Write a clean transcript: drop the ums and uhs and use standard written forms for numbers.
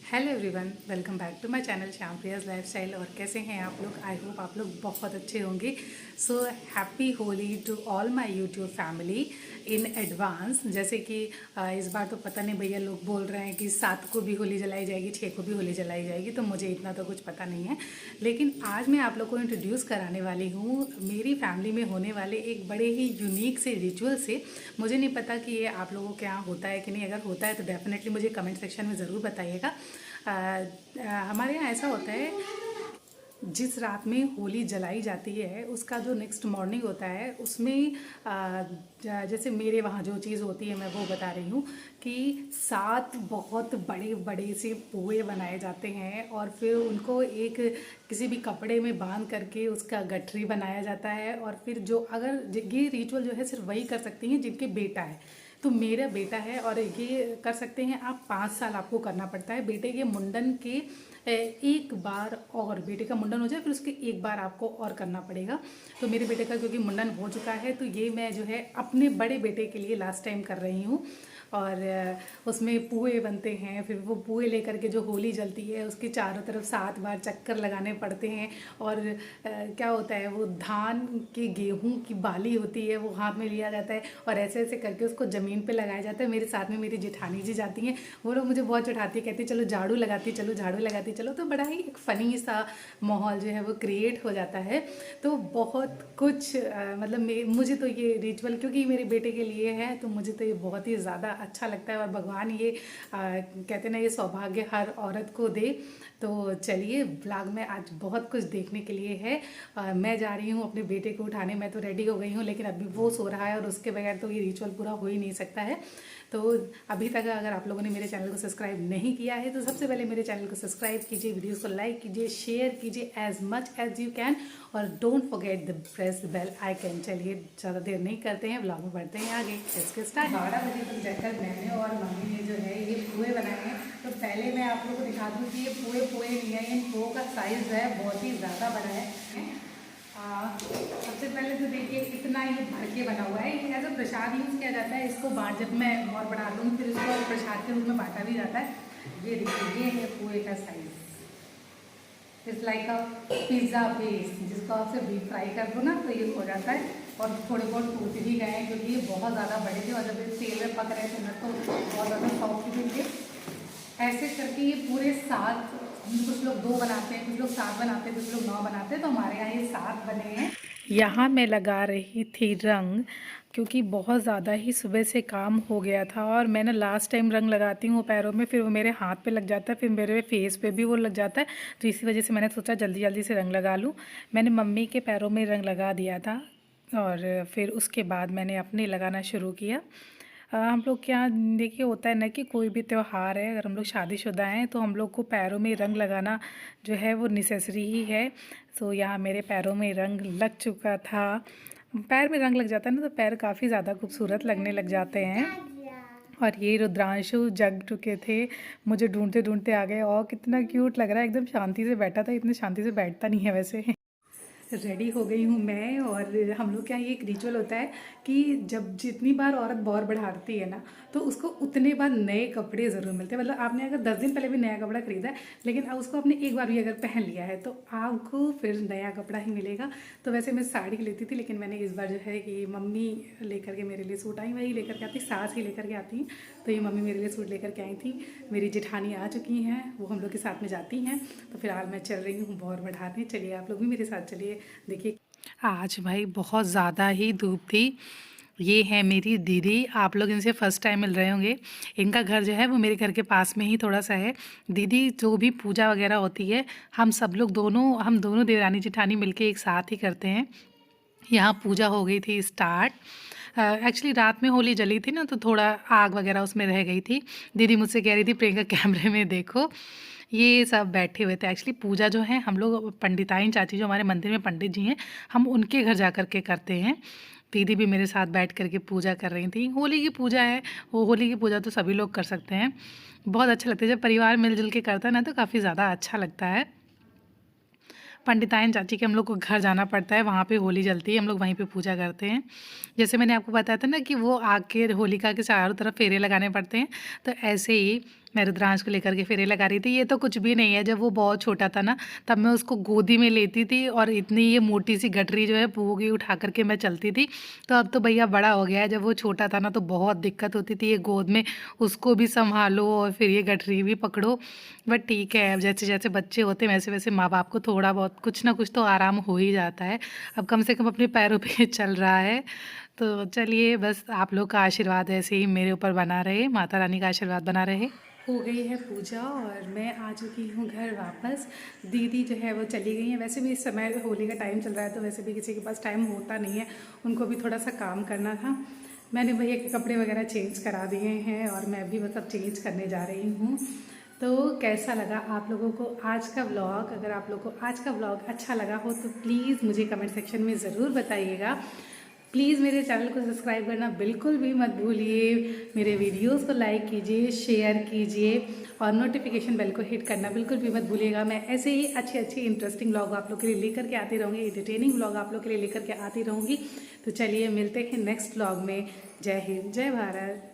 Hello everyone, welcome back to my channel Shyam Priya's lifestyle. और कैसे हैं आप लोग? आई होप आप लोग बहुत अच्छे होंगे। So happy Holi to all my YouTube family in advance. जैसे कि इस बार तो पता नहीं भैया, लोग बोल रहे हैं कि 7 को भी होली जलाई जाएगी, 6 को भी होली जलाई जाएगी, तो मुझे इतना तो कुछ पता नहीं है। लेकिन आज मैं आप लोग को इंट्रोड्यूस कराने वाली हूँ मेरी फैमिली में होने वाले एक बड़े ही यूनिक से रिचुअल से। मुझे नहीं पता कि ये आप लोगों के यहाँ होता है कि नहीं। अगर होता है तो डेफिनेटली मुझे कमेंट सेक्शन में ज़रूर बताइएगा। हमारे यहाँ ऐसा होता है, जिस रात में होली जलाई जाती है उसका जो नेक्स्ट मॉर्निंग होता है उसमें जैसे मेरे वहाँ जो चीज़ होती है मैं वो बता रही हूँ कि 7 बहुत बड़े बड़े से पुए बनाए जाते हैं और फिर उनको एक किसी भी कपड़े में बांध करके उसका गठरी बनाया जाता है। और फिर जो अगर ये रिचुअल जो है सिर्फ वही कर सकती हैं जिनके बेटा है। तो मेरा बेटा है और ये कर सकते हैं आप। 5 साल आपको करना पड़ता है बेटे के मुंडन के एक बार, और बेटे का मुंडन हो जाए फिर उसके एक बार आपको और करना पड़ेगा। तो मेरे बेटे का क्योंकि मुंडन हो चुका है तो ये मैं जो है अपने बड़े बेटे के लिए लास्ट टाइम कर रही हूँ। और उसमें पुए बनते हैं, फिर वो पुए लेकर के जो होली जलती है उसके चारों तरफ 7 बार चक्कर लगाने पड़ते हैं। और क्या होता है, वो धान की गेहूं की बाली होती है वो हाथ में लिया जाता है और ऐसे ऐसे करके उसको ज़मीन पे लगाया जाता है। मेरे साथ में मेरी जेठानी जी जाती हैं, वो लोग मुझे बहुत चिढ़ाती है, कहती है चलो झाड़ू लगाती चलो, झाड़ू लगाती चलो। तो बड़ा ही एक फ़नी सा माहौल जो है वो क्रिएट हो जाता है। तो बहुत कुछ मतलब मुझे तो ये रिचुअल क्योंकि मेरे बेटे के लिए है तो मुझे तो ये बहुत ही ज़्यादा अच्छा लगता है। और भगवान ये कहते ना, ये सौभाग्य हर औरत को दे। तो चलिए, ब्लॉग में आज बहुत कुछ देखने के लिए है। मैं जा रही हूँ अपने बेटे को उठाने। मैं तो रेडी हो गई हूँ लेकिन अभी वो सो रहा है और उसके बगैर तो ये रिचुअल पूरा हो ही नहीं सकता है। तो अभी तक अगर आप लोगों ने मेरे चैनल को सब्सक्राइब नहीं किया है तो सबसे पहले मेरे चैनल को सब्सक्राइब कीजिए, वीडियोस को लाइक कीजिए, शेयर कीजिए as much as you can, और don't forget the press the bell icon. चलिए ज़्यादा देर नहीं करते हैं, ब्लॉग में बढ़ते हैं आगे। इसके स्टार्ट 12 बजे तक जाकर मैंने और मम्मी ने जो है ये पुए बनाए हैं। तो पहले मैं आप लोगों को दिखा दूँ कि ये पुए नहीं है, इन पुओं का साइज़ जो है बहुत ही ज़्यादा बड़ा है। सबसे पहले तो देखिए इतना ही भर के बना हुआ है। ये एज अ प्रसाद यूज़ किया जाता है। इसको बांट जब मैं और बढ़ा दूँगी फिर इसको प्रसाद के रूप में बांटा भी जाता है। ये देखिए, ये है पुए का size. It's like a pizza base, जिसको आप सिर्फ डीप फ्राई कर दो ना तो ये हो जाता है। और थोड़े बहुत टूट भी गए हैं क्योंकि ये बहुत ज़्यादा बड़े थे और जब ये तेल में पक रहे थे ना तो बहुत ज़्यादा सॉफ्ट भी थे। ऐसे करके ये पूरे 7, कुछ लोग 2 बनाते हैं, कुछ लोग 7 बनाते हैं, कुछ लोग 9 बनाते हैं। तो हमारे यहाँ ये 7 बने हैं। यहाँ मैं लगा रही थी रंग, क्योंकि बहुत ज़्यादा ही सुबह से काम हो गया था और मैं ना लास्ट टाइम रंग लगाती हूँ पैरों में, फिर वो मेरे हाथ पे लग जाता है, फिर मेरे फेस पे भी वो लग जाता है। तो इसी वजह से मैंने सोचा जल्दी जल्दी से रंग लगा लूँ। मैंने मम्मी के पैरों में रंग लगा दिया था और फिर उसके बाद मैंने अपने लगाना शुरू किया। हम लोग के यहाँ देखिए होता है ना कि कोई भी त्यौहार है, अगर हम लोग शादीशुदा हैं तो हम लोग को पैरों में रंग लगाना जो है वो नेसेसरी ही है। तो यहाँ मेरे पैरों में रंग लग चुका था। पैर में रंग लग जाता है ना तो पैर काफ़ी ज़्यादा खूबसूरत लगने लग जाते हैं। और ये रुद्रांशु जग चुके थे, मुझे ढूंढते ढूंढते आ गए। और कितना क्यूट लग रहा है, एकदम शांति से बैठा था। इतनी शांति से बैठता नहीं है वैसे। रेडी हो गई हूँ मैं। और हम लोग क्या, ये एक रिचुअल होता है कि जब जितनी बार औरत बौर बढ़ाती है ना तो उसको उतने बार नए कपड़े ज़रूर मिलते हैं। मतलब आपने अगर 10 दिन पहले भी नया कपड़ा खरीदा है लेकिन अब उसको आपने एक बार भी अगर पहन लिया है तो आपको फिर नया कपड़ा ही मिलेगा। तो वैसे मैं साड़ी लेती थी लेकिन मैंने इस बार जो है कि मम्मी लेकर के मेरे लिए सूट आई, वही लेकर के आती, सास ही लेकर के आती हैं। तो ये मम्मी मेरे लिए सूट लेकर के आई थी। मेरी जेठानी आ चुकी हैं, वो हम लोग के साथ में जाती हैं। तो फिलहाल मैं चल रही हूँ बौर बढ़ाने। चलिए आप लोग भी मेरे साथ चलिए। देखिए आज भाई बहुत ज़्यादा ही धूप थी। ये है मेरी दीदी, आप लोग इनसे फ़र्स्ट टाइम मिल रहे होंगे। इनका घर जो है वो मेरे घर के पास में ही थोड़ा सा है। दीदी जो भी पूजा वगैरह होती है हम दोनों देवरानी जेठानी मिलके एक साथ ही करते हैं। यहाँ पूजा हो गई थी स्टार्ट। एक्चुअली रात में होली जली थी ना तो थोड़ा आग वगैरह उसमें रह गई थी। दीदी मुझसे कह रही थी प्रियंका कैमरे में देखो। ये सब बैठे हुए थे। एक्चुअली पूजा जो है हम लोग पंडिताइन चाची जो हमारे मंदिर में पंडित जी हैं, हम उनके घर जा कर के करते हैं। दीदी भी मेरे साथ बैठ करके पूजा कर रही थी। होली की पूजा है, वो होली की पूजा तो सभी लोग कर सकते हैं। बहुत अच्छा लगता है जब परिवार मिलजुल के करता है ना तो काफ़ी ज़्यादा अच्छा लगता है। पंडिताइन चाची के हम लोग को घर जाना पड़ता है, वहाँ पे होली जलती है, हम लोग वहीं पे पूजा करते हैं। जैसे मैंने आपको बताया था ना कि वो आग के होलिका के चारों तरफ फेरे लगाने पड़ते हैं, तो ऐसे ही मैं रुद्रांश को लेकर के फेरे लगा रही थी। ये तो कुछ भी नहीं है, जब वो बहुत छोटा था ना तब मैं उसको गोदी में लेती थी और इतनी ये मोटी सी गठरी जो है वो की उठा करके मैं चलती थी। तो अब तो भैया बड़ा हो गया है, जब वो छोटा था ना तो बहुत दिक्कत होती थी ये गोद में उसको भी संभालो और फिर ये गठरी भी पकड़ो। बट ठीक है, अब जैसे जैसे बच्चे होते हैं वैसे वैसे माँ बाप को थोड़ा बहुत कुछ ना कुछ तो आराम हो ही जाता है। अब कम से कम अपने पैरों पे चल रहा है। तो चलिए, बस आप लोग का आशीर्वाद ऐसे ही मेरे ऊपर बना रहे, माता रानी का आशीर्वाद बना रहे। हो गई है पूजा और मैं आ चुकी हूँ घर वापस। दीदी जो है वो चली गई हैं। वैसे भी इस समय होली का टाइम चल रहा है तो वैसे भी किसी के पास टाइम होता नहीं है, उनको भी थोड़ा सा काम करना था। मैंने भैया के कपड़े वगैरह चेंज करा दिए हैं और मैं भी बस अब चेंज करने जा रही हूँ। तो कैसा लगा आप लोगों को आज का व्लॉग? अगर आप लोगों को आज का व्लॉग अच्छा लगा हो तो प्लीज़ मुझे कमेंट सेक्शन में ज़रूर बताइएगा। प्लीज़ मेरे चैनल को सब्सक्राइब करना बिल्कुल भी मत भूलिए। मेरे वीडियोस को लाइक कीजिए, शेयर कीजिए और नोटिफिकेशन बेल को हिट करना बिल्कुल भी मत भूलिएगा। मैं ऐसे ही अच्छे अच्छे इंटरेस्टिंग व्लॉग आप लोग के लिए लेकर के आती रहूँगी, एंटरटेनिंग व्लॉग आप लोग के लिए लेकर के आती रहूँगी। तो चलिए मिलते हैं नेक्स्ट व्लॉग में। जय हिंद, जय भारत।